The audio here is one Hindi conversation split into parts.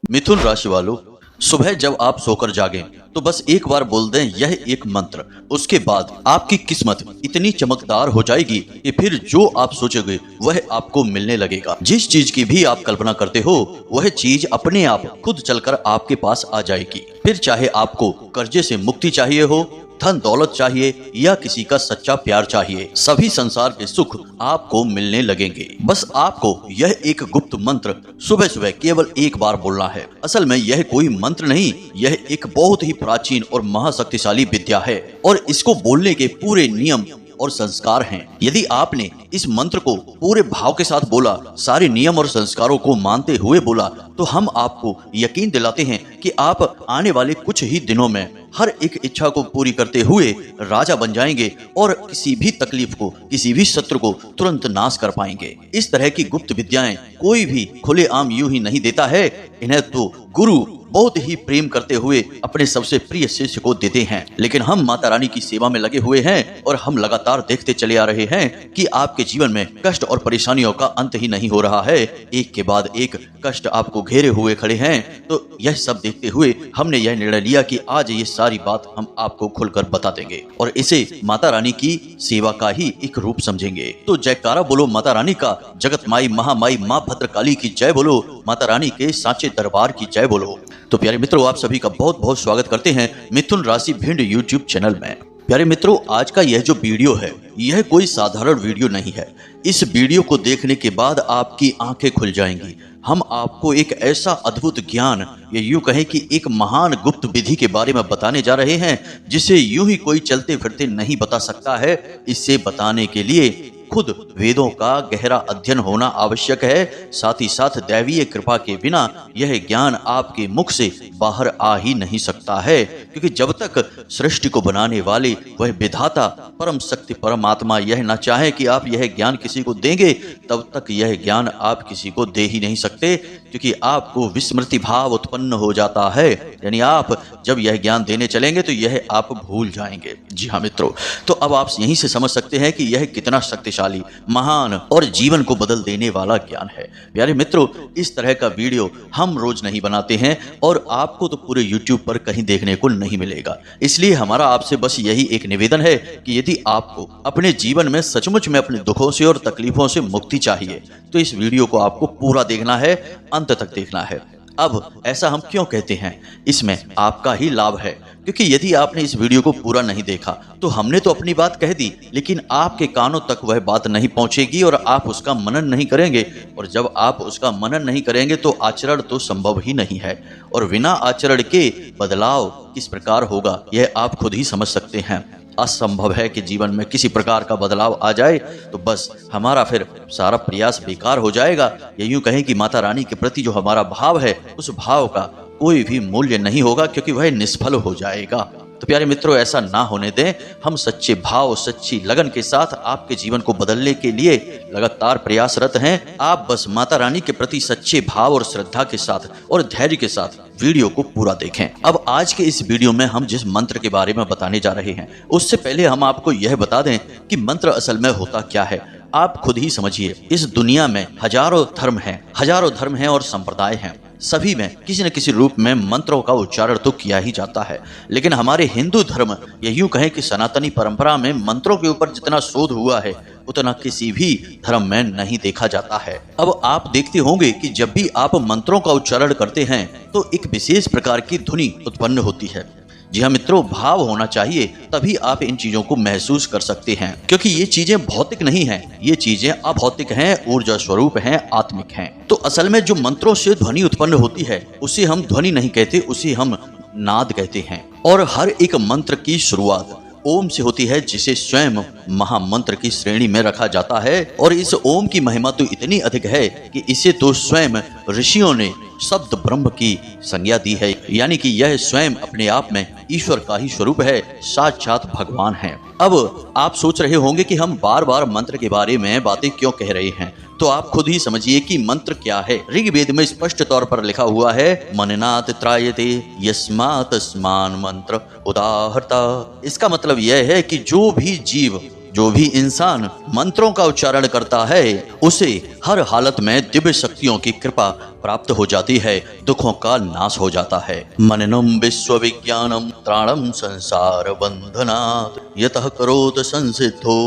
मिथुन राशि वालों, सुबह जब आप सोकर जागें तो बस एक बार बोल दें यह एक मंत्र। उसके बाद आपकी किस्मत इतनी चमकदार हो जाएगी कि फिर जो आप सोचोगे वह आपको मिलने लगेगा। जिस चीज की भी आप कल्पना करते हो वह चीज अपने आप खुद चलकर आपके पास आ जाएगी। फिर चाहे आपको कर्जे से मुक्ति चाहिए हो, धन दौलत चाहिए या किसी का सच्चा प्यार चाहिए, सभी संसार के सुख आपको मिलने लगेंगे। बस आपको यह एक गुप्त मंत्र सुबह सुबह केवल एक बार बोलना है। असल में यह कोई मंत्र नहीं, यह एक बहुत ही प्राचीन और महाशक्तिशाली विद्या है और इसको बोलने के पूरे नियम और संस्कार हैं। यदि आपने इस मंत्र को पूरे भाव के साथ बोला, सारे नियम और संस्कारों को मानते हुए बोला, तो हम आपको यकीन दिलाते हैं कि आप आने वाले कुछ ही दिनों में हर एक इच्छा को पूरी करते हुए राजा बन जाएंगे और किसी भी तकलीफ को, किसी भी शत्रु को तुरंत नाश कर पाएंगे। इस तरह की गुप्त विद्याएं कोई भी खुलेआम यूं ही नहीं देता है। इन्हें तो गुरु बहुत ही प्रेम करते हुए अपने सबसे प्रिय शिष्य को देते हैं। लेकिन हम माता रानी की सेवा में लगे हुए हैं और हम लगातार देखते चले आ रहे हैं कि आपके जीवन में कष्ट और परेशानियों का अंत ही नहीं हो रहा है। एक के बाद एक कष्ट आपको घेरे हुए खड़े हैं। तो यह सब देखते हुए हमने यह निर्णय लिया कि आज ये सारी बात हम आपको खुलकर बता देंगे और इसे माता रानी की सेवा का ही एक रूप समझेंगे। तो जयकारा बोलो माता रानी का, जगत माई महामाई माँ भद्रकाली की जय बोलो, माता रानी के सांचे दरबार की जय बोलो। तो प्यारे मित्रों, आप सभी का बहुत बहुत स्वागत करते हैं मिथुन राशि भिंड यूट्यूब चैनल में। प्यारे मित्रों, आज का यह जो वीडियो है यह कोई साधारण वीडियो नहीं है। इस वीडियो को देखने के बाद आपकी आंखें खुल जाएंगी। हम आपको एक ऐसा अद्भुत ज्ञान, या यूं कहें कि एक महान गुप्त विधि के बारे में बताने जा रहे हैं जिसे यूं ही कोई चलते फिरते नहीं बता सकता है। इसे बताने के लिए खुद वेदों का गहरा अध्ययन होना आवश्यक है। साथ ही साथ दैवीय कृपा के बिना यह ज्ञान आपके मुख से बाहर आ ही नहीं सकता है, क्योंकि जब तक सृष्टि को बनाने वाले वह विधाता परम शक्ति परमात्मा यह ना चाहे कि आप यह ज्ञान किसी को देंगे, तब तक यह ज्ञान आप किसी को दे ही नहीं सकते, क्योंकि आपको विस्मृति भाव उत्पन्न हो जाता है। यानी आप जब यह ज्ञान देने चलेंगे तो यह आप भूल जाएंगे। जी हाँ मित्रों, तो अब आप यहीं से समझ सकते हैं कि यह कितना शक्तिशाली, महान और जीवन को बदल देने वाला ज्ञान है। प्यारे मित्रों, इस तरह का वीडियो हम रोज नहीं बनाते हैं और आपको तो पूरे YouTube पर कहीं देखने को नहीं मिलेगा। इसलिए हमारा आपसे बस यही एक निवेदन है कि यदि आपको अपने जीवन में सचमुच में अपने दुखों से और तकलीफों से मुक्ति चाहिए तो इस वीडियो को आपको पूरा देखना है, अंत तक देखना है। अब ऐसा हम क्यों कहते हैं? इसमें आपका ही लाभ है, क्योंकि यदि आपने इस वीडियो को पूरा नहीं देखा तो हमने तो अपनी बात कह दी, लेकिन आपके कानों तक वह बात नहीं पहुंचेगी और आप उसका मनन नहीं करेंगे। और जब आप उसका मनन नहीं करेंगे तो आचरण तो संभव ही नहीं है, और बिना आचरण के बदलाव किस प्रकार होगा यह आप खुद ही समझ सकते हैं। असंभव है कि जीवन में किसी प्रकार का बदलाव आ जाए, तो बस हमारा फिर सारा प्रयास बेकार हो जाएगा। या यूं कहें कि माता रानी के प्रति जो हमारा भाव है उस भाव का कोई भी मूल्य नहीं होगा, क्योंकि वह निष्फल हो जाएगा। तो प्यारे मित्रों, ऐसा ना होने दें। हम सच्चे भाव, सच्ची लगन के साथ आपके जीवन को बदलने के लिए लगातार प्रयासरत हैं। आप बस माता रानी के प्रति सच्चे भाव और श्रद्धा के साथ और धैर्य के साथ वीडियो को पूरा देखें। अब आज के इस वीडियो में हम जिस मंत्र के बारे में बताने जा रहे हैं, उससे पहले हम आपको यह बता दें कि मंत्र असल में होता क्या है। आप खुद ही समझिए, इस दुनिया में हजारों धर्म हैं और संप्रदाय हैं। सभी में किसी न किसी रूप में मंत्रों का उच्चारण तो किया ही जाता है, लेकिन हमारे हिंदू धर्म, या यूं कहें कि सनातनी परंपरा में मंत्रों के ऊपर जितना शोध हुआ है उतना किसी भी धर्म में नहीं देखा जाता है। अब आप देखते होंगे कि जब भी आप मंत्रों का उच्चारण करते हैं तो एक विशेष प्रकार की ध्वनि उत्पन्न होती है। जी हाँ मित्रों, भाव होना चाहिए, तभी आप इन चीजों को महसूस कर सकते हैं, क्योंकि ये चीजें भौतिक नहीं हैं, ये चीजें अभौतिक हैं, ऊर्जा स्वरूप हैं, आत्मिक हैं। तो असल में जो मंत्रों से ध्वनि उत्पन्न होती है उसे हम ध्वनि नहीं कहते, उसे हम नाद कहते हैं। और हर एक मंत्र की शुरुआत ओम से होती है, जिसे स्वयं महामंत्र की श्रेणी में रखा जाता है। और इस ओम की महिमा तो इतनी अधिक है कि इसे तो स्वयं ऋषियों ने शब्द ब्रह्म की संज्ञा दी है, यानी कि यह स्वयं अपने आप में ईश्वर का ही स्वरूप है, साक्षात भगवान है। अब आप सोच रहे होंगे कि हम बार बार मंत्र के बारे में बातें क्यों कह रहे हैं, तो आप खुद ही समझिए कि मंत्र क्या है। ऋग्वेद में स्पष्ट तौर पर लिखा हुआ है, मननात् त्रायते यस्मात् स्मान मंत्र उदाहरता। इसका मतलब यह है कि जो भी जीव, जो भी इंसान मंत्रों का उच्चारण करता है उसे हर हालत में दिव्य शक्तियों की कृपा प्राप्त हो जाती है, दुखों का नाश हो जाता है। मननम विश्व विज्ञानम त्राणम संसार बंधनात् यतः करोत संसिद्धो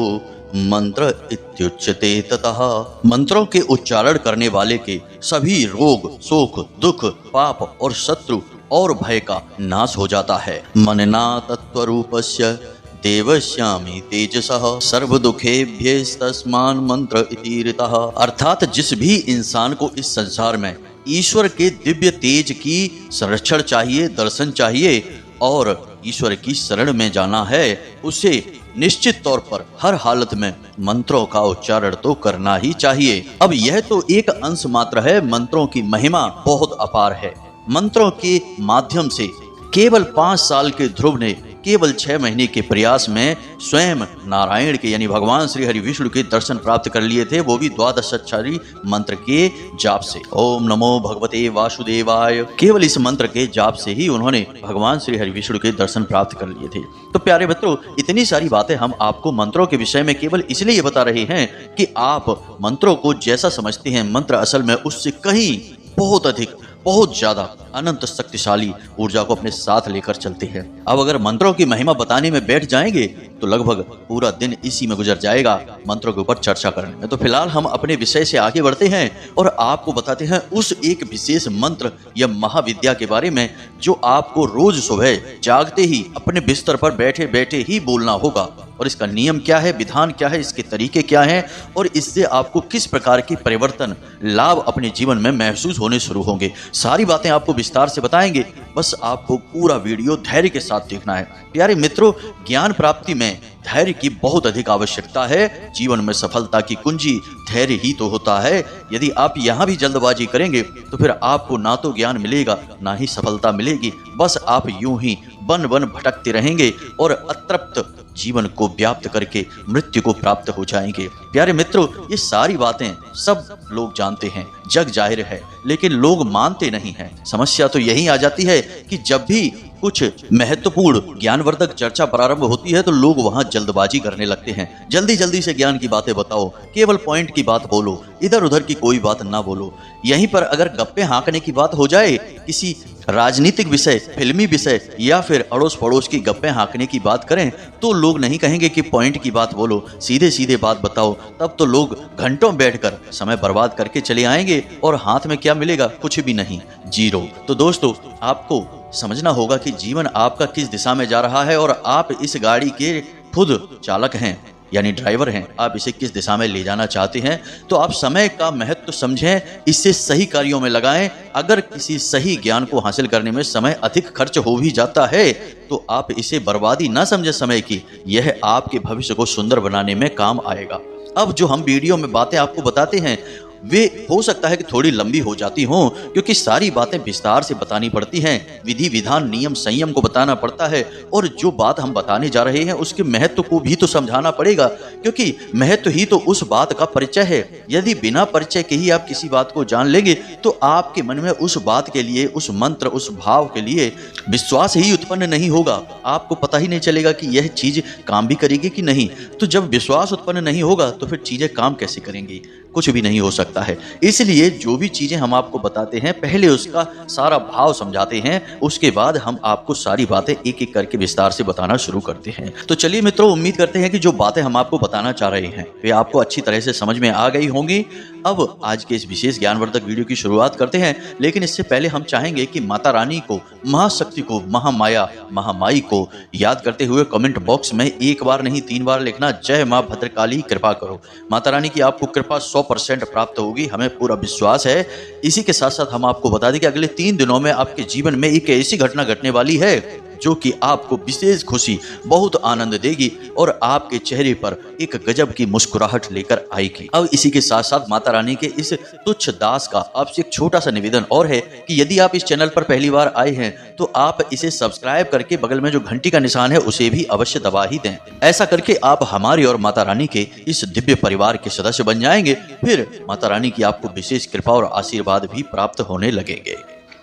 मंत्र इत्युच्यते ततः। मंत्रों के उच्चारण करने वाले के सभी रोग, शोक, दुख, पाप और शत्रु और भय का नाश हो जाता है। मनना तत्वरूपस्य देवश्यामी तेजसः सर्व दुखेभ्यस्तस्मान् मंत्र इति ऋतः। अर्थात जिस भी इंसान को इस संसार में ईश्वर के दिव्य तेज की संरक्षण चाहिए, दर्शन चाहिए और ईश्वर की शरण में जाना है, उसे निश्चित तौर पर हर हालत में मंत्रों का उच्चारण तो करना ही चाहिए। अब यह तो एक अंश मात्र है, मंत्रों की महिमा बहुत अपार है। मंत्रों के माध्यम से केवल 5 साल के ध्रुव ने केवल 6 महीने के प्रयास में स्वयं नारायण के यानी भगवान श्री हरि विष्णु के दर्शन प्राप्त कर लिए थे, वो भी 12 अक्षरी मंत्र के जाप से। ओम नमो भगवते वासुदेवाय, केवल इस मंत्र के जाप से ही उन्होंने भगवान श्री हरि विष्णु के दर्शन प्राप्त कर लिए थे। तो प्यारे मित्रों, इतनी सारी बातें हम आपको मंत्रों के विषय में केवल इसलिए बता रहे हैं कि आप मंत्रों को जैसा समझते हैं, मंत्र असल में उससे कहीं बहुत अधिक, बहुत ज्यादा अनंत शक्तिशाली ऊर्जा को अपने साथ लेकर चलते हैं। अब अगर मंत्रों की महिमा बताने में बैठ जाएंगे तो लगभग पूरा दिन इसी में गुजर जाएगा, मंत्रों के ऊपर चर्चा करने में। तो फिलहाल हम अपने विषय से आगे बढ़ते हैं और आपको बताते हैं उस एक विशेष मंत्र या महाविद्या के बारे में जो आपको रोज सुबह जागते ही अपने बिस्तर पर बैठे बैठे ही बोलना होगा। और इसका नियम क्या है, विधान क्या है, इसके तरीके क्या हैं और इससे आपको किस प्रकार की परिवर्तन, लाभ अपने जीवन में महसूस होने शुरू होंगे, सारी बातें आपको विस्तार से बताएंगे। बस आपको पूरा वीडियो धैर्य के साथ देखना है। प्यारे मित्रों, ज्ञान प्राप्ति में धैर्य की बहुत अधिक आवश्यकता है। जीवन में सफलता की कुंजी धैर्य ही तो होता है। यदि आप यहाँ भी जल्दबाजी करेंगे तो फिर आपको ना तो ज्ञान मिलेगा ना ही सफलता मिलेगी। बस आप यूं ही बन बन भटकते रहेंगे और अतृप्त जीवन को व्याप्त करके मृत्यु को प्राप्त हो जाएंगे। प्यारे मित्रों, ये सारी बातें सब लोग जानते हैं, जग जाहिर है, लेकिन लोग मानते नहीं हैं। समस्या तो यही आ जाती है कि जब भी कुछ महत्वपूर्ण ज्ञानवर्धक चर्चा प्रारंभ होती है तो लोग वहां जल्दबाजी करने लगते हैं। जल्दी जल्दी से ज्ञान की बातें बताओ, केवल पॉइंट की बात बोलो, इधर उधर की कोई बात ना बोलो। यहीं पर अगर गप्पे हाँकने की बात हो जाए, किसी राजनीतिक विषय, फिल्मी विषय या फिर अड़ोस पड़ोस की गप्पे हाँकने की बात करें तो लोग नहीं कहेंगे कि पॉइंट की बात बोलो, सीधे सीधे बात बताओ। तब तो लोग घंटों बैठकर समय बर्बाद करके चले आएंगे और हाथ में क्या मिलेगा, कुछ भी नहीं, जीरो। तो दोस्तों, आपको समझना होगा कि जीवन आपका किस दिशा में जा रहा है और आप इस गाड़ी के खुद चालक हैं, यानी ड्राइवर हैं। आप इसे किस दिशा में ले जाना चाहते हैं, तो आप समय का महत्व समझें, इससे सही कार्यों में लगाएं। अगर किसी सही ज्ञान को हासिल करने में समय अधिक खर्च हो भी जाता है तो आप इसे बर्बादी ना समझे समय की, यह आपके भविष्य को सुंदर बनाने में काम आएगा। अब जो हम वीडियो में बातें आपको बताते हैं वे हो सकता है कि थोड़ी लंबी हो जाती हों, क्योंकि सारी बातें विस्तार से बतानी पड़ती हैं, विधि विधान नियम संयम को बताना पड़ता है और जो बात हम बताने जा रहे हैं उसके महत्व को भी तो समझाना पड़ेगा, क्योंकि महत्व ही तो उस बात का परिचय है। यदि बिना परिचय के ही आप किसी बात को जान लेंगे तो आपके मन में उस बात के लिए, उस मंत्र, उस भाव के लिए विश्वास ही उत्पन्न नहीं होगा। आपको पता ही नहीं चलेगा कि यह चीज काम भी करेगी कि नहीं। तो जब विश्वास उत्पन्न नहीं होगा तो फिर चीजें काम कैसे करेंगी, कुछ भी नहीं हो सकता है। इसलिए जो भी चीजें हम आपको बताते हैं पहले उसका सारा भाव समझाते हैं, उसके बाद हम आपको सारी बातें एक एक करके विस्तार से बताना शुरू करते हैं। तो चलिए मित्रों, उम्मीद करते हैं कि जो बातें हम आपको बताना चाह रहे हैं वे आपको अच्छी तरह से समझ में आ गई होंगी। अब आज के इस विशेष ज्ञानवर्धक वीडियो की शुरुआत करते हैं, लेकिन इससे पहले हम चाहेंगे कि माता रानी को, महाशक्ति को, महामाया, महामाई को याद करते हुए कमेंट बॉक्स में एक बार नहीं 3 बार लिखना, जय मां भद्रकाली कृपा करो। माता रानी की आपको कृपा 100% प्राप्त होगी, हमें पूरा विश्वास है। इसी के साथ साथ हम आपको बता दें कि अगले 3 दिनों में आपके जीवन में एक ऐसी घटना घटने वाली है जो कि आपको विशेष खुशी, बहुत आनंद देगी और आपके चेहरे पर एक गजब की मुस्कुराहट लेकर आएगी। अब इसी के साथ साथ माता रानी के इस तुच्छ दास का आपसे एक छोटा सा निवेदन और है कि यदि आप इस चैनल पर पहली बार आए हैं तो आप इसे सब्सक्राइब करके बगल में जो घंटी का निशान है उसे भी अवश्य दबा ही दें। ऐसा करके आप हमारी और माता रानी के इस दिव्य परिवार के सदस्य बन जाएंगे। फिर माता रानी की आपको विशेष कृपा और आशीर्वाद भी प्राप्त होने लगेंगे।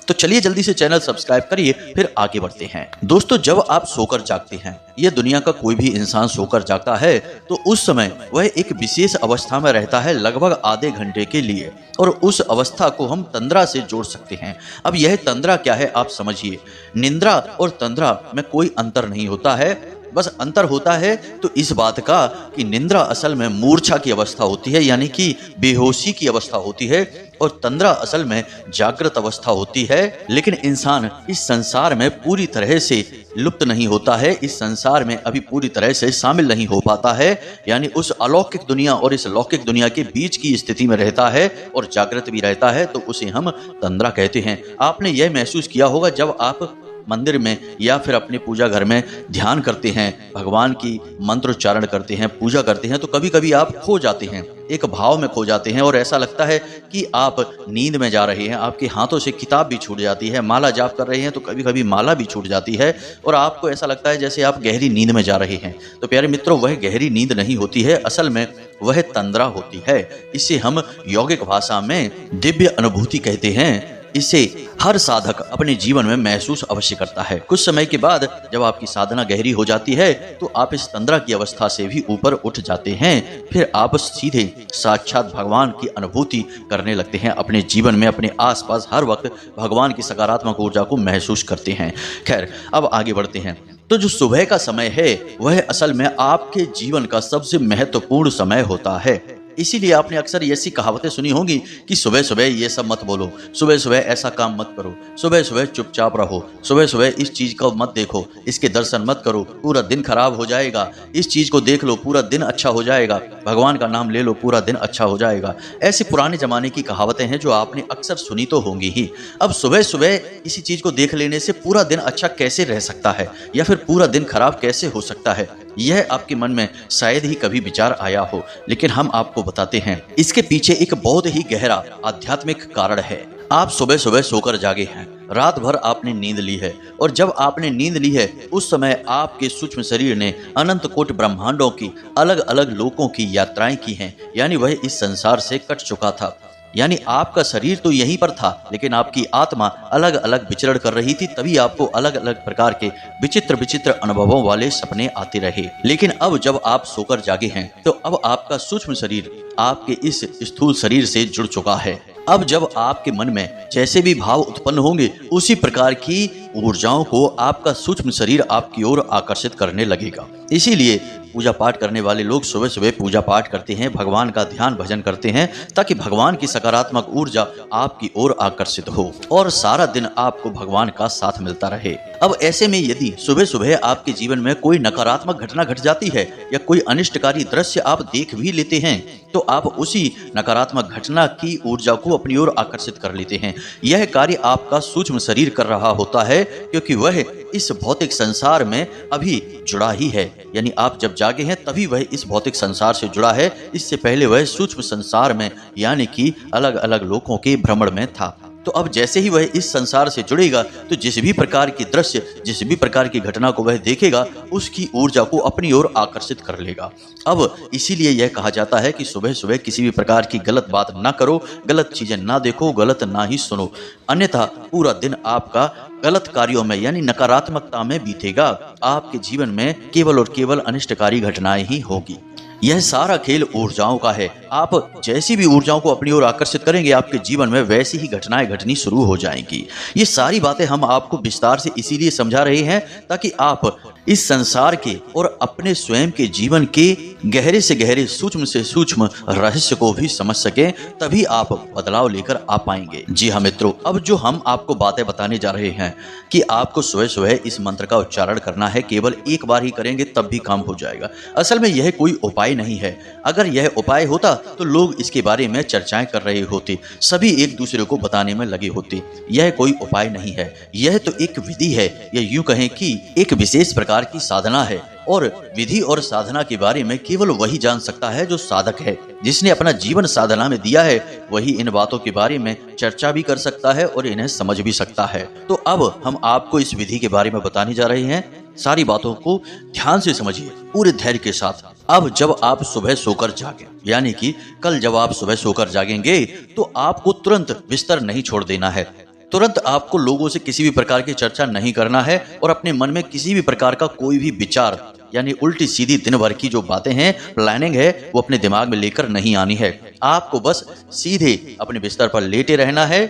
तो चलिए जल्दी से चैनल सब्सक्राइब करिए, फिर आगे बढ़ते हैं। दोस्तों, जब आप सोकर जागते हैं, यह दुनिया का कोई भी इंसान सोकर जागता है तो उस समय वह एक विशेष अवस्था में रहता है, लगभग आधे घंटे के लिए, और उस अवस्था को हम तंद्रा से जोड़ सकते हैं। अब यह तंद्रा क्या है आप समझिए। निंद्रा और तंद्रा में कोई अंतर नहीं होता है, बस अंतर होता है तो इस बात का कि निंद्रा असल में मूर्छा की अवस्था होती है, यानी कि बेहोशी की अवस्था होती है, और तंद्रा असल में जागृत अवस्था होती है। लेकिन इंसान इस संसार में पूरी तरह से लुप्त नहीं होता है, इस संसार में अभी पूरी तरह से शामिल नहीं हो पाता है, यानी उस अलौकिक दुनिया और इस लौकिक दुनिया के बीच की स्थिति में रहता है और जागृत भी रहता है, तो उसे हम तंद्रा कहते हैं। आपने यह महसूस किया होगा जब आप मंदिर में या फिर अपने पूजा घर में ध्यान करते हैं, भगवान की मंत्रोच्चारण करते हैं, पूजा करते हैं, तो कभी कभी आप खो जाते हैं, एक भाव में खो जाते हैं और ऐसा लगता है कि आप नींद में जा रहे हैं। आपके हाथों से किताब भी छूट जाती है, माला जाप कर रहे हैं तो कभी कभी माला भी छूट जाती है और आपको ऐसा लगता है जैसे आप गहरी नींद में जा रहे हैं। तो प्यारे मित्रों, वह गहरी नींद नहीं होती है, असल में वह तंद्रा होती है। इसे हम यौगिक भाषा में दिव्य अनुभूति कहते हैं। इसे हर साधक अपने जीवन में महसूस अवश्य करता है। कुछ समय के बाद जब आपकी साधना गहरी हो जाती है तो आप इस तंद्रा की अवस्था से भी ऊपर उठ जाते हैं, फिर आप सीधे साक्षात भगवान की अनुभूति करने लगते हैं। अपने जीवन में अपने आसपास हर वक्त भगवान की सकारात्मक ऊर्जा को महसूस करते हैं। खैर, अब आगे बढ़ते हैं। तो जो सुबह का समय है वह असल में आपके जीवन का सबसे महत्वपूर्ण समय होता है। इसीलिए आपने अक्सर ऐसी कहावतें सुनी होंगी कि सुबह सुबह ये सब मत बोलो, सुबह सुबह ऐसा काम मत करो, सुबह सुबह चुपचाप रहो, सुबह सुबह इस चीज को मत देखो, इसके दर्शन मत करो, पूरा दिन खराब हो जाएगा, इस चीज को देख लो पूरा दिन अच्छा हो जाएगा, भगवान का नाम ले लो पूरा दिन अच्छा हो जाएगा। ऐसी पुराने जमाने की कहावतें हैं जो आपने अक्सर सुनी तो होंगी ही। अब सुबह सुबह इसी चीज को देख लेने से पूरा दिन अच्छा कैसे रह सकता है या फिर पूरा दिन खराब कैसे हो सकता है, यह आपके मन में शायद ही कभी विचार आया हो। लेकिन हम आपको बताते हैं, इसके पीछे एक बहुत ही गहरा आध्यात्मिक कारण है। आप सुबह सुबह सोकर जागे हैं, रात भर आपने नींद ली है, और जब आपने नींद ली है उस समय आपके सूक्ष्म शरीर ने अनंत कोटि ब्रह्मांडों की अलग अलग लोकों की यात्राएं की हैं, यानी वह इस संसार से कट चुका था। यानी आपका शरीर तो यहीं पर था, लेकिन आपकी आत्मा अलग अलग विचरण कर रही थी, तभी आपको अलग अलग प्रकार के विचित्र विचित्र अनुभवों वाले सपने आते रहे। लेकिन अब जब आप सोकर जागे हैं तो अब आपका सूक्ष्म शरीर आपके इस स्थूल शरीर से जुड़ चुका है। अब जब आपके मन में जैसे भी भाव उत्पन्न होंगे उसी प्रकार की ऊर्जाओं को आपका सूक्ष्म शरीर आपकी ओर आकर्षित करने लगेगा। इसीलिए पूजा पाठ करने वाले लोग सुबह सुबह पूजा पाठ करते हैं, भगवान का ध्यान भजन करते हैं, ताकि भगवान की सकारात्मक ऊर्जा आपकी ओर आकर्षित हो और सारा दिन आपको भगवान का साथ मिलता रहे। अब ऐसे में यदि सुबह सुबह आपके जीवन में कोई नकारात्मक घटना घट जाती है या कोई अनिष्टकारी दृश्य आप देख भी लेते हैं तो आप उसी नकारात्मक घटना की ऊर्जा को अपनी ओर आकर्षित कर लेते हैं। यह कार्य आपका सूक्ष्म शरीर कर रहा होता है, क्योंकि वह इस भौतिक संसार में अभी जुड़ा ही है। यानी आप जब जागे हैं तभी वह इस भौतिक संसार से जुड़ा है, इससे पहले वह सूक्ष्म संसार में यानी कि अलग अलग लोकों के भ्रमण में था। तो अब जैसे ही वह इस संसार से जुड़ेगा तो जिस भी प्रकार की दृश्य, जिस भी प्रकार की घटना को वह देखेगा उसकी ऊर्जा को अपनी ओर आकर्षित कर लेगा। अब इसीलिए यह कहा जाता है कि सुबह सुबह किसी भी प्रकार की गलत बात ना करो, गलत चीजें ना देखो, गलत ना ही सुनो, अन्यथा पूरा दिन आपका गलत कार्यों में यानी नकारात्मकता में बीतेगा। आपके जीवन में केवल और केवल अनिष्टकारी घटनाएं ही होगी। यह सारा खेल ऊर्जाओं का है। आप जैसी भी ऊर्जाओं को अपनी ओर आकर्षित करेंगे आपके जीवन में वैसी ही घटनाएं घटनी शुरू हो जाएंगी। ये सारी बातें हम आपको विस्तार से इसीलिए समझा रहे हैं ताकि आप इस संसार के और अपने स्वयं के जीवन के गहरे से गहरे, सूक्ष्म से सूक्ष्म रहस्य को भी समझ सकें, तभी आप बदलाव लेकर आ पाएंगे। जी हाँ मित्रों, अब जो हम आपको बातें बताने जा रहे हैं कि आपको सुबह सुबह इस मंत्र का उच्चारण करना है, केवल एक बार ही करेंगे तब भी काम हो जाएगा। असल में यह कोई उपाय नहीं है। अगर यह उपाय होता तो लोग इसके बारे में चर्चाएं कर रहे होते, सभी एक दूसरे को बताने में लगे होते। यह कोई उपाय नहीं है, यह तो एक विधि है, या यूं कहें कि एक विशेष प्रकार की साधना है। और विधि और साधना के बारे में केवल वही जान सकता है जो साधक है। जिसने अपना जीवन साधना में दिया है वही इन बातों के बारे में चर्चा भी कर सकता है और इन्हें समझ भी सकता है। तो अब हम आपको इस विधि के बारे में बताने जा रहे हैं। सारी बातों को ध्यान से समझिए, पूरे धैर्य के साथ। अब जब आप सुबह सोकर जागे, यानी कि कल जब आप सुबह सोकर जागेंगे तो आपको तुरंत बिस्तर नहीं छोड़ देना है। तुरंत आपको लोगों से किसी भी प्रकार की चर्चा नहीं करना है और अपने मन में किसी भी प्रकार का कोई भी विचार यानी उल्टी सीधी दिन भर की जो बातें हैं, प्लानिंग है, वो अपने दिमाग में लेकर नहीं आनी है। आपको बस सीधे अपने बिस्तर पर लेटे रहना है।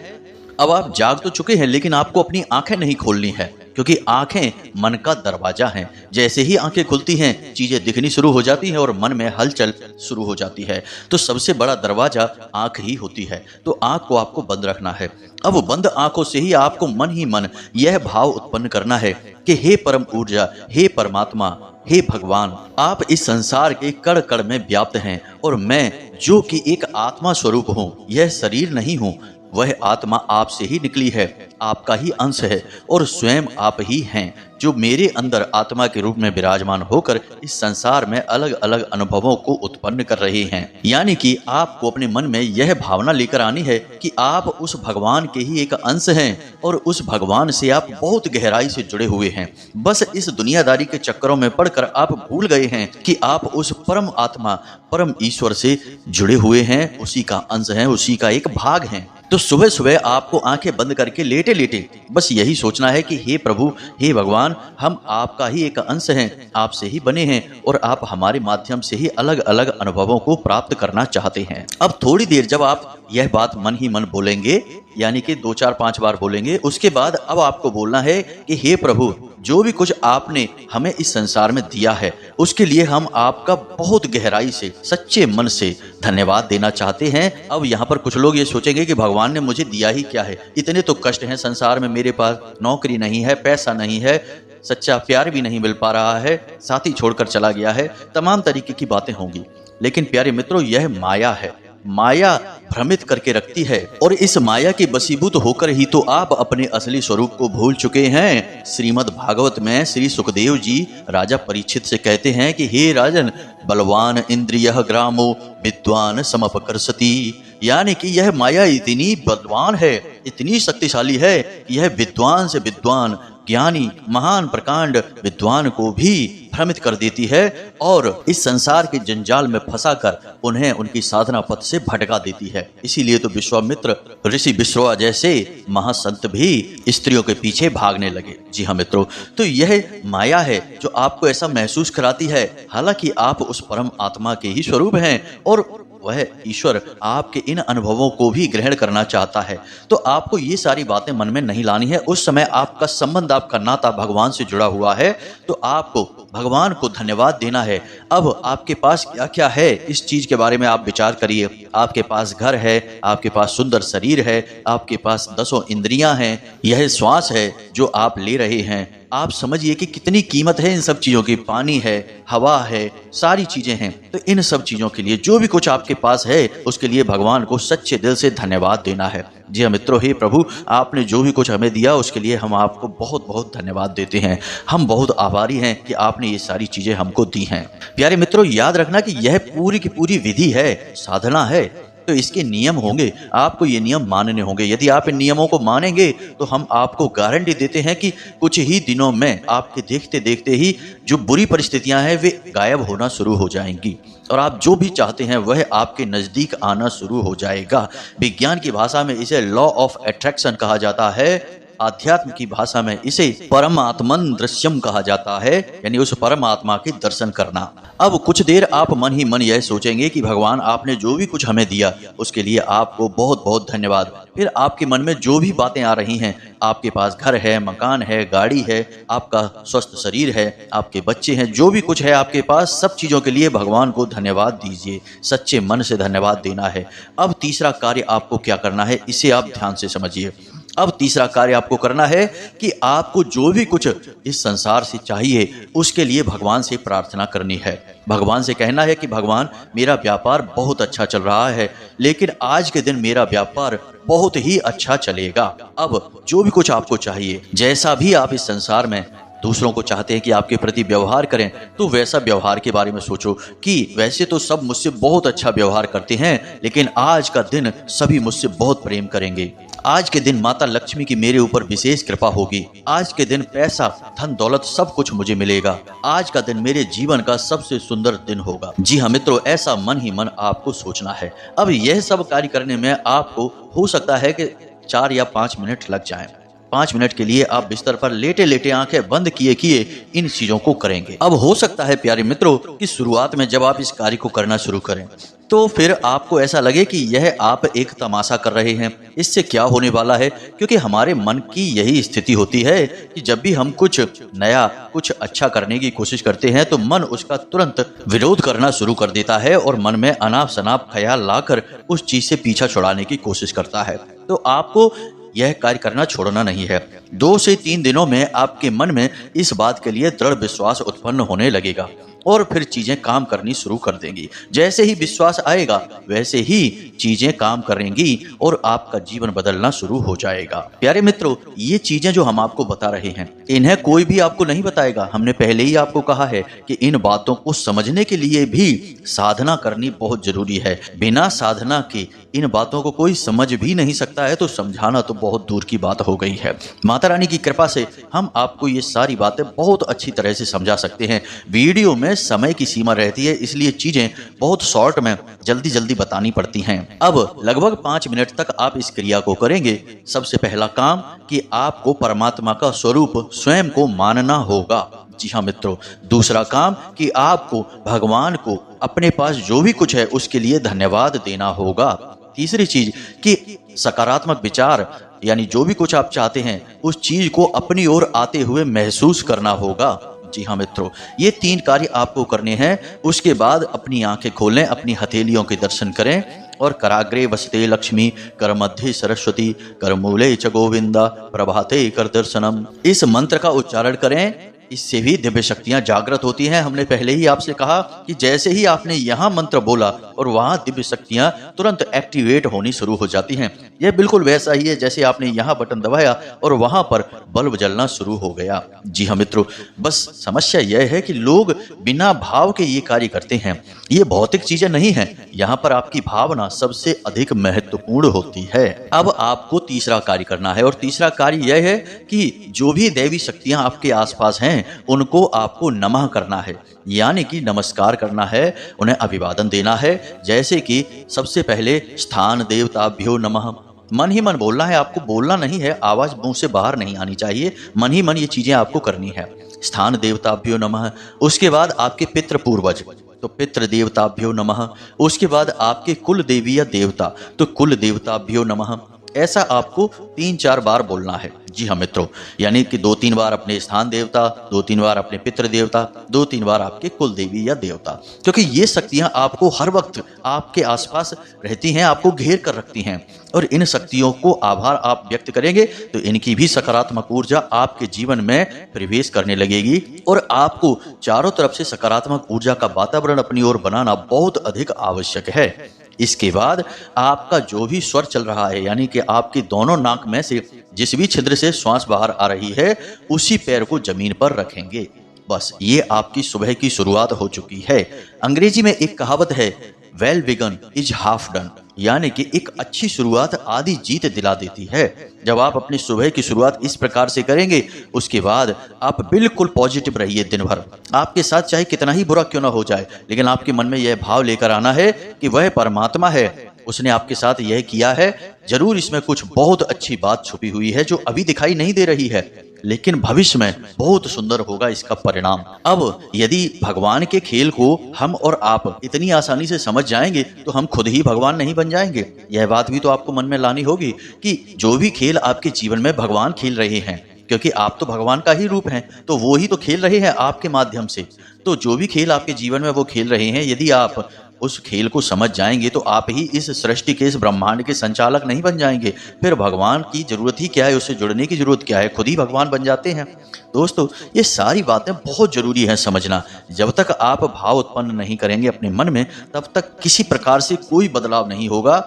अब आप जाग तो चुके हैं, लेकिन आपको अपनी आंखें नहीं खोलनी है, क्योंकि आंखें मन का दरवाजा हैं। जैसे ही आंखें खुलती हैं, चीजें दिखनी शुरू हो जाती हैं और मन में हलचल शुरू हो जाती है। तो सबसे बड़ा दरवाजा आंख ही होती है, तो आंख को आपको बंद रखना है। अब वो बंद आंखों से ही आपको मन ही मन यह भाव उत्पन्न करना है कि हे परम ऊर्जा, हे परमात्मा, हे भगवान, आप इस संसार के कण कण में व्याप्त हैं और मैं जो कि एक आत्मा स्वरूप हूँ, यह शरीर नहीं हूँ, वह आत्मा आपसे ही निकली है, आपका ही अंश है और स्वयं आप ही हैं, जो मेरे अंदर आत्मा के रूप में विराजमान होकर इस संसार में अलग अलग अनुभवों को उत्पन्न कर रहे हैं। यानी कि आपको अपने मन में यह भावना लेकर आनी है कि आप उस भगवान के ही एक अंश हैं और उस भगवान से आप बहुत गहराई से जुड़े हुए हैं। बस इस दुनियादारी के चक्करों में पड़कर आप भूल गए हैं कि आप उस परम आत्मा, परम ईश्वर से जुड़े हुए हैं, उसी का अंश हैं, उसी का एक भाग हैं। तो सुबह सुबह आपको आंखें बंद करके लेटे लेटे बस यही सोचना है कि हे प्रभु, हे भगवान, हम आपका ही एक अंश हैं, आपसे ही बने हैं और आप हमारे माध्यम से ही अलग अलग अनुभवों को प्राप्त करना चाहते हैं। अब थोड़ी देर जब आप यह बात मन ही मन बोलेंगे, यानी कि 2 4 5 बार बोलेंगे, उसके बाद अब आपको बोलना है कि हे प्रभु, जो भी कुछ आपने हमें इस संसार में दिया है, उसके लिए हम आपका बहुत गहराई से, सच्चे मन से धन्यवाद देना चाहते हैं। अब यहाँ पर कुछ लोग ये सोचेंगे कि भगवान ने मुझे दिया ही क्या है, इतने तो कष्ट हैं संसार में, मेरे पास नौकरी नहीं है, पैसा नहीं है, सच्चा प्यार भी नहीं मिल पा रहा है, साथी छोड़कर चला गया है, तमाम तरीके की बातें होंगी। लेकिन प्यारे मित्रों, यह माया है। माया भ्रमित करके रखती है और इस माया के बसीभूत होकर ही तो आप अपने असली स्वरूप को भूल चुके हैं। श्रीमद् भागवत में श्री सुखदेव जी राजा परीक्षित से कहते हैं कि हे राजन, बलवान इंद्रियः ग्रामो विद्वान समपकर्षति, यानी कि यह माया इतनी बलवान है, इतनी शक्तिशाली है कि यह विद्वान से विद्वान, ज्ञानी, महान प्रकांड विद्वान को भी भ्रमित कर देती है और इस संसार के जंजाल में फंसाकर उन्हें उनकी साधना पथ से भटका देती है। इसीलिए तो विश्वामित्र ऋषि विश्रवा जैसे महासंत भी स्त्रियों के पीछे भागने लगे। जी हाँ मित्रों, तो यह माया है जो आपको ऐसा महसूस कराती है, हालांकि आप उस परम आत्मा के ही स्वरूप हैं और वह ईश्वर आपके इन अनुभवों को भी ग्रहण करना चाहता है। तो आपको ये सारी बातें मन में नहीं लानी है। उस समय आपका संबंध, आपका नाता भगवान से जुड़ा हुआ है, तो आपको भगवान को धन्यवाद देना है। अब आपके पास क्या क्या है, इस चीज के बारे में आप विचार करिए। आपके पास घर है, आपके पास सुंदर शरीर है, आपके पास 10 इंद्रियां हैं, यह श्वास है जो आप ले रहे हैं। आप समझिए कि कितनी कीमत है इन सब चीजों की। पानी है, हवा है, सारी चीजें हैं। तो इन सब चीजों के लिए, जो भी कुछ आपके पास है, उसके लिए भगवान को सच्चे दिल से धन्यवाद देना है। जी हाँ मित्रों, हे प्रभु, आपने जो भी कुछ हमें दिया उसके लिए हम आपको बहुत बहुत धन्यवाद देते हैं। हम बहुत आभारी हैं कि आपने ये सारी चीजें हमको दी हैं। प्यारे मित्रों, याद रखना कि यह पूरी की पूरी विधि है, साधना है, तो इसके नियम होंगे, आपको ये नियम मानने होंगे। यदि आप इन नियमों को मानेंगे तो हम आपको गारंटी देते हैं कि कुछ ही दिनों में आपके देखते देखते ही जो बुरी परिस्थितियां हैं वे गायब होना शुरू हो जाएंगी और आप जो भी चाहते हैं वह आपके नजदीक आना शुरू हो जाएगा। विज्ञान की भाषा में इसे लॉ ऑफ अट्रैक्शन कहा जाता है, आध्यात्म की भाषा में इसे परमात्मन दृश्यम कहा जाता है, यानी उस परमात्मा के दर्शन करना। अब कुछ देर आप मन ही मन यह सोचेंगे कि भगवान, आपने जो भी कुछ हमें दिया उसके लिए आपको बहुत बहुत धन्यवाद। फिर आपके मन में जो भी बातें आ रही हैं, आपके पास घर है, मकान है, गाड़ी है, आपका स्वस्थ शरीर है, आपके बच्चे हैं, जो भी कुछ है आपके पास, सब चीजों के लिए भगवान को धन्यवाद दीजिए, सच्चे मन से धन्यवाद देना है। अब तीसरा कार्य आपको क्या करना है, इसे आप ध्यान से समझिए। अब तीसरा कार्य आपको करना है कि आपको जो भी कुछ इस संसार से चाहिए उसके लिए भगवान से प्रार्थना करनी है। भगवान से कहना है कि भगवान, मेरा व्यापार बहुत अच्छा चल रहा है, लेकिन आज के दिन मेरा व्यापार बहुत ही अच्छा चलेगा। अब जो भी कुछ आपको चाहिए, जैसा भी आप इस संसार में दूसरों को चाहते हैं कि आपके प्रति व्यवहार करें, तो वैसा व्यवहार के बारे में सोचो कि वैसे तो सब मुझसे बहुत अच्छा व्यवहार करते हैं, लेकिन आज का दिन सभी मुझसे बहुत प्रेम करेंगे। आज के दिन माता लक्ष्मी की मेरे ऊपर विशेष कृपा होगी। आज के दिन पैसा, धन दौलत सब कुछ मुझे मिलेगा। आज का दिन मेरे जीवन का सबसे सुंदर दिन होगा। जी हाँ मित्रों, ऐसा मन ही मन आपको सोचना है। अब यह सब कार्य करने में आपको हो सकता है कि 4 या 5 मिनट लग जाएं। 5 मिनट के लिए आप बिस्तर पर लेटे लेटे आंखें बंद किए किए इन चीजों को करेंगे। अब हो सकता है प्यारे मित्रों कि शुरुआत में जब आप इस कार्य को करना शुरू करें तो फिर आपको ऐसा लगे कि यह आप एक तमाशा कर रहे हैं, इससे क्या होने वाला है। क्योंकि हमारे मन की यही स्थिति होती है कि जब भी हम कुछ नया कुछ अच्छा करने की कोशिश करते हैं तो मन उसका तुरंत विरोध करना शुरू कर देता है और मन में अनाप शनाप ख्याल लाकर उस चीज से पीछा छुड़ाने की कोशिश करता है। तो आपको यह कार्य करना छोड़ना नहीं है। 2 से 3 दिनों में आपके मन में इस बात के लिए दृढ़ विश्वास उत्पन्न होने लगेगा और फिर चीजें काम करनी शुरू कर देंगी। जैसे ही विश्वास आएगा वैसे ही चीजें काम करेंगी और आपका जीवन बदलना शुरू हो जाएगा। प्यारे मित्रों, ये चीजें जो हम आपको बता रहे हैं इन्हें कोई भी आपको नहीं बताएगा। हमने पहले ही आपको कहा है कि इन बातों को समझने के लिए भी साधना करनी बहुत जरूरी है। बिना साधना के इन बातों को कोई समझ भी नहीं सकता है, तो समझाना तो बहुत दूर की बात हो गई है। माता रानी की कृपा से हम आपको ये सारी बातें बहुत अच्छी तरह से समझा सकते हैं। वीडियो में समय की सीमा रहती है, इसलिए चीजें बहुत शॉर्ट में जल्दी जल्दी बतानी पड़ती हैं। अब लगभग 5 मिनट तक आप इस क्रिया को करेंगे। सबसे पहला काम कि आपको परमात्मा का स्वरूप स्वयं को मानना होगा। जी हाँ मित्रों, दूसरा काम कि आपको भगवान को अपने पास जो भी कुछ है उसके लिए धन्यवाद देना होगा। तीसरी चीज कि सकारात्मक विचार यानी जो भी कुछ आप चाहते हैं उस चीज को अपनी ओर आते हुए महसूस करना होगा। जी हाँ मित्रों, ये 3 कार्य आपको करने हैं। उसके बाद अपनी आंखें खोलें, अपनी हथेलियों के दर्शन करें और कराग्रे वसते लक्ष्मी, कर मध्य सरस्वती, कर मूले च गोविंदा, प्रभाते कर दर्शनम, इस मंत्र का उच्चारण करें। इससे भी दिव्य शक्तियां जागृत होती हैं। हमने पहले ही आपसे कहा कि जैसे ही आपने यहाँ मंत्र बोला और वहां दिव्य शक्तियां तुरंत एक्टिवेट होनी शुरू हो जाती हैं। यह बिल्कुल वैसा ही है जैसे आपने यहाँ बटन दबाया और वहां पर बल्ब जलना शुरू हो गया। जी हाँ मित्रों, बस समस्या यह है कि लोग बिना भाव के ये कार्य करते हैं। ये भौतिक चीजें नहीं है, यहाँ पर आपकी भावना सबसे अधिक महत्वपूर्ण होती है। अब आपको तीसरा कार्य करना है और तीसरा कार्य यह है कि जो भी दैवी शक्तियां आपके आसपास हैं उनको आपको नमः करना है, यानी कि नमस्कार करना है, उन्हें अभिवादन देना है। जैसे कि सबसे पहले स्थान देवताभ्यो नमः, मन ही मन बोलना है, आपको बोलना नहीं है, आवाज मुंह से बाहर नहीं आनी चाहिए, मन ही मन ये चीजें आपको करनी है। स्थान देवताभ्यो नमः। उसके बाद आपके पितृ पूर्वज, तो पितृ देवताभ्यो नमः। उसके बाद आपके कुल देवी या देवता, तो कुल देवताभ्यो नमः। ऐसा आपको 3-4 बार बोलना है। जी हाँ मित्रों, यानी कि 2-3 बार अपने स्थान देवता, 2-3 बार अपने पितृ देवता, 2-3 बार आपके कुल देवी या देवता, क्योंकि ये शक्तियां आपको हर वक्त आपके आसपास रहती हैं, आपको घेर कर रखती हैं। और इन शक्तियों को आभार आप व्यक्त करेंगे तो इनकी भी सकारात्मक ऊर्जा आपके जीवन में प्रवेश करने लगेगी और आपको चारों तरफ से सकारात्मक ऊर्जा का वातावरण अपनी ओर बनाना बहुत अधिक आवश्यक है। इसके बाद आपका जो भी स्वर चल रहा है, यानी कि आपके दोनों नाक में से जिस भी छिद्र से श्वास बाहर आ रही है उसी पैर को जमीन पर रखेंगे। बस ये आपकी सुबह की शुरुआत हो चुकी है। अंग्रेजी में एक कहावत है, well begun is half done, यानी कि एक अच्छी शुरुआत आधी जीत दिला देती है। जब आप अपनी सुबह की शुरुआत इस प्रकार से करेंगे उसके बाद आप बिल्कुल पॉजिटिव रहिए दिन भर। आपके साथ चाहे कितना ही बुरा क्यों ना हो जाए, लेकिन आपके मन में यह भाव लेकर आना है कि वह परमात्मा है, उसने आपके साथ यह किया है, जरूर इसमें कुछ बहुत अच्छी बात छुपी हुई है जो अभी दिखाई नहीं दे रही है, लेकिन भविष्य में बहुत सुंदर होगा इसका परिणाम। अब यदि भगवान के खेल को हम और आप इतनी आसानी से समझ जाएंगे तो हम खुद ही भगवान नहीं बन जाएंगे। यह बात भी तो आपको मन में लानी होगी कि जो भी खेल आपके जीवन में भगवान खेल रहे हैं, क्योंकि आप तो भगवान का ही रूप हैं, तो वो ही तो खेल रहे हैं आपके माध्यम से। तो जो भी खेल आपके जीवन में वो खेल रहे हैं, यदि आप उस खेल को समझ जाएंगे तो आप ही इस सृष्टि के, इस ब्रह्मांड के संचालक नहीं बन जाएंगे। फिर भगवान की जरूरत ही क्या है, उससे जुड़ने की जरूरत क्या है, खुद ही भगवान बन जाते हैं। दोस्तों, ये सारी बातें बहुत जरूरी है समझना। जब तक आप भाव उत्पन्न नहीं करेंगे अपने मन में, तब तक किसी प्रकार से कोई बदलाव नहीं होगा।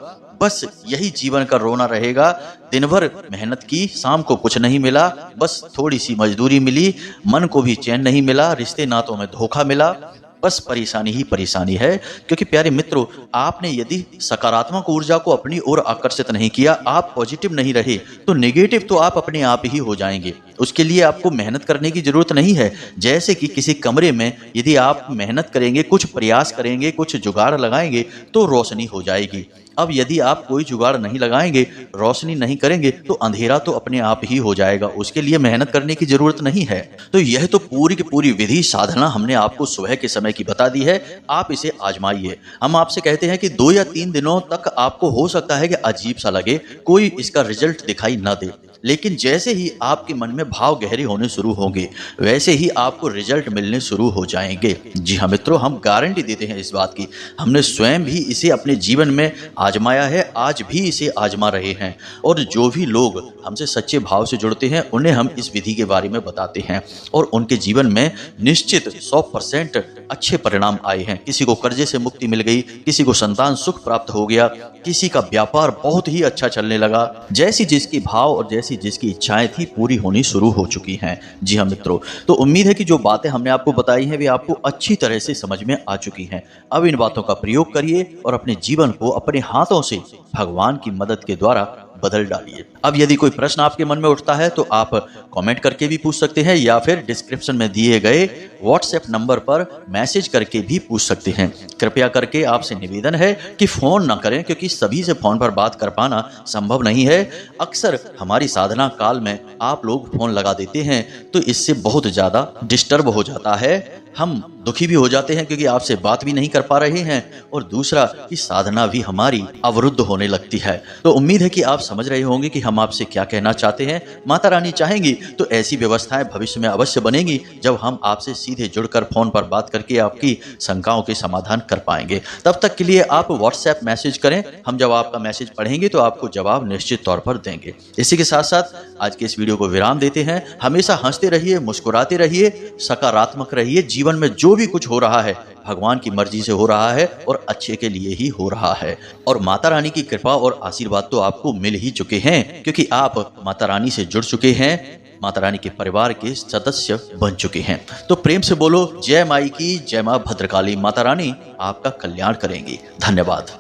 बस यही जीवन का रोना रहेगा। दिन भर मेहनत की, शाम को कुछ नहीं मिला, बस थोड़ी सी मजदूरी मिली, मन को भी चैन नहीं मिला, रिश्ते नातों में धोखा मिला, बस परेशानी ही परेशानी है। क्योंकि प्यारे मित्रों, आपने यदि सकारात्मक ऊर्जा को अपनी ओर आकर्षित नहीं किया, आप पॉजिटिव नहीं रहे, तो नेगेटिव तो आप अपने आप ही हो जाएंगे। उसके लिए आपको मेहनत करने की जरूरत नहीं है। जैसे कि किसी कमरे में यदि आप मेहनत करेंगे, कुछ प्रयास करेंगे, कुछ जुगाड़ लगाएंगे तो रोशनी हो जाएगी। अब यदि आप कोई जुगाड़ नहीं लगाएंगे, रोशनी नहीं करेंगे तो अंधेरा तो अपने आप ही हो जाएगा, उसके लिए मेहनत करने की जरूरत नहीं है। तो यह तो पूरी की पूरी विधि साधना हमने आपको सुबह के समय की बता दी है, आप इसे आजमाइए। हम आपसे कहते हैं कि 2 या 3 दिनों तक आपको हो सकता है कि अजीब सा लगे, कोई इसका रिजल्ट दिखाई ना दे, लेकिन जैसे ही आपके मन में भाव गहरे होने शुरू होंगे वैसे ही आपको रिजल्ट मिलने शुरू हो जाएंगे। जी हाँ मित्रों, हम गारंटी देते हैं इस बात की, हमने स्वयं भी इसे अपने जीवन में आजमाया है, आज भी इसे आजमा रहे हैं। और जो भी लोग हमसे सच्चे भाव से जुड़ते हैं उन्हें हम इस विधि के बारे में बताते हैं और उनके जीवन में निश्चित 100% अच्छे परिणाम आए हैं। किसी को कर्जे से मुक्ति मिल गई, किसी को संतान सुख प्राप्त हो गया, किसी का व्यापार बहुत ही अच्छा चलने लगा। जैसी जिसकी भाव और जैसी जिसकी इच्छाएं थी पूरी होनी शुरू हो चुकी हैं। जी हाँ मित्रों, तो उम्मीद है कि जो बातें हमने आपको बताई हैं वे आपको अच्छी तरह से समझ में आ चुकी हैं। अब इन बातों का प्रयोग करिए और अपने जीवन को अपने हाथों से भगवान की मदद के द्वारा बदल डालिए। अब यदि कोई प्रश्न आपके मन में उठता है तो आप कमेंट करके भी पूछ सकते हैं या फिर डिस्क्रिप्शन में दिए गए व्हाट्सएप नंबर पर मैसेज करके भी पूछ सकते हैं। कृपया करके आपसे निवेदन है कि फोन ना करें, क्योंकि सभी से फोन पर बात कर पाना संभव नहीं है। अक्सर हमारी साधना काल में आप लोग फोन लगा देते हैं तो इससे बहुत ज्यादा डिस्टर्ब हो जाता है, हम दुखी भी हो जाते हैं क्योंकि आपसे बात भी नहीं कर पा रहे हैं, और दूसरा कि साधना भी हमारी अवरुद्ध होने लगती है। तो उम्मीद है कि आप समझ रहे होंगे कि हम आपसे क्या कहना चाहते हैं। माता रानी चाहेंगी तो ऐसी व्यवस्थाएं भविष्य में अवश्य बनेंगी जब हम आपसे सीधे जुड़कर फोन पर बात करके आपकी शंकाओं के समाधान कर पाएंगे। तब तक के लिए आप व्हाट्सएप मैसेज करें, हम जब आपका मैसेज पढ़ेंगे तो आपको जवाब निश्चित तौर पर देंगे। इसी के साथ साथ आज के इस वीडियो को विराम देते हैं। हमेशा हंसते रहिए, मुस्कुराते रहिए, सकारात्मक रहिए। जीवन में जो भी कुछ हो रहा है भगवान की मर्जी से हो रहा है और अच्छे के लिए ही हो रहा है, और माता रानी की कृपा और आशीर्वाद तो आपको मिल ही चुके हैं, क्योंकि आप माता रानी से जुड़ चुके हैं, माता रानी के परिवार के सदस्य बन चुके हैं। तो प्रेम से बोलो जय माई की जय, मां भद्रकाली माता रानी आपका कल्याण करेंगी। धन्यवाद।